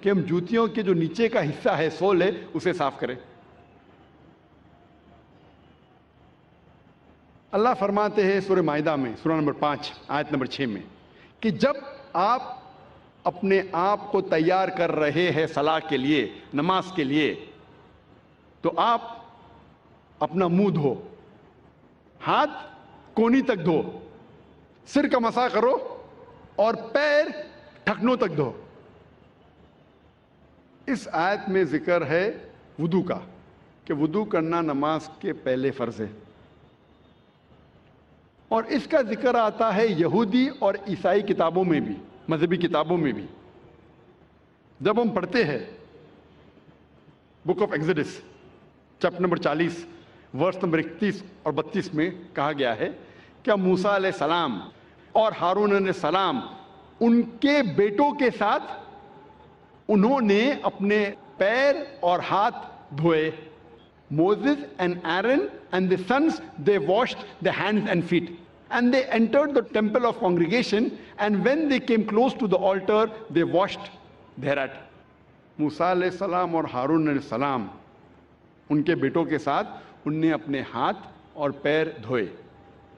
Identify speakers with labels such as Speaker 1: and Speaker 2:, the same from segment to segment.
Speaker 1: کہ ہم جوتیوں کے جو نیچے کا حصہ ہے، سول ہے، اسے صاف کریں۔ اللہ فرماتے ہیں سورہ مائدہ میں، سورہ نمبر 5 آیت نمبر 6 میں، کہ جب آپ اپنے آپ کو تیار کر رہے ہیں صلاح کے لیے، نماز کے لیے، تو آپ اپنا منہ دھو، ہاتھ کونی تک دھو، سر کا مسح کرو اور پیر ٹھکنوں تک دھو۔ اس آیت میں ذکر ہے وضو کا، کہ وضو کرنا نماز کے پہلے فرض ہے، اور اس کا ذکر آتا ہے یہودی اور عیسائی کتابوں میں بھی، مذہبی کتابوں میں بھی۔ جب ہم پڑھتے ہیں book of Exodus chapter number 40 verse number 31 اور 32 میں کہا گیا ہے کہ موسیٰ علیہ السلام اور ہارون علیہ السلام ان کے بیٹوں کے ساتھ انہوں نے اپنے پیر اور ہاتھ دھوئے۔ Moses and Aaron and the sons, they washed their hands and feet. And they entered the temple of congregation, and when they came close to the altar, they washed thereat. موسیٰ علیہ السلام اور ہارون علیہ السلام ان کے بیٹوں کے ساتھ ان نے اپنے ہاتھ اور پیر دھوئے،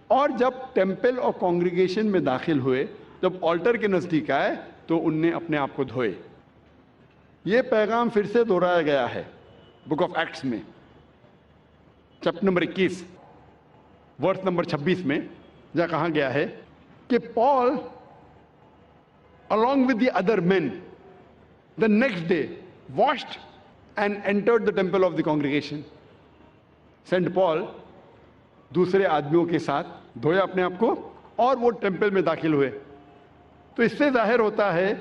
Speaker 1: اور جب ٹیمپل اور کانگریگیشن میں داخل ہوئے، جب آلٹر کے نزدیک آئے تو ان نے اپنے آپ کو دھوئے۔ یہ پیغام پھر سے دہرایا گیا ہے بک آف ایکٹس میں چیپٹر نمبر 21 ورس نمبر 26 میں، جہاں کہا گیا ہے کہ پال along with the other men the next day washed and entered the temple of the congregation. Saint Paul دوسرے آدمیوں کے ساتھ دھویا اپنے آپ کو اور وہ ٹیمپل میں داخل ہوئے۔ تو اس سے ظاہر ہوتا ہے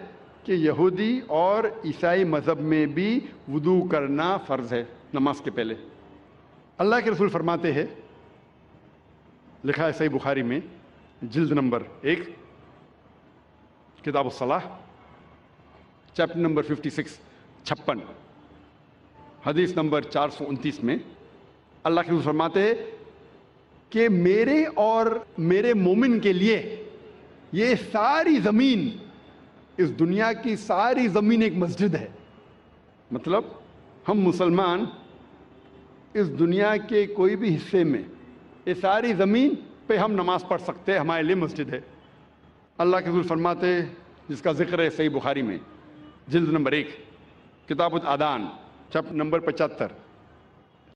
Speaker 1: کہ یہودی اور عیسائی مذہب میں بھی وضو کرنا فرض ہے نماز کے پہلے۔ اللہ کے رسول فرماتے ہیں، لکھا ہے صحیح بخاری میں جلد نمبر 1 کتاب الصلاح چیپٹر نمبر 56 حدیث نمبر 429 میں اللہ کے رسول فرماتے ہیں کہ میرے اور میرے مومن کے لیے یہ ساری زمین، اس دنیا کی ساری زمین ایک مسجد ہے۔ مطلب ہم مسلمان اس دنیا کے کوئی بھی حصے میں، یہ ساری زمین پہ ہم نماز پڑھ سکتے ہیں، ہمارے لیے مسجد ہے۔ اللہ کے رسول فرماتے ہیں، جس کا ذکر ہے صحیح بخاری میں جلد نمبر 1 کتاب الادان چیپٹر نمبر 75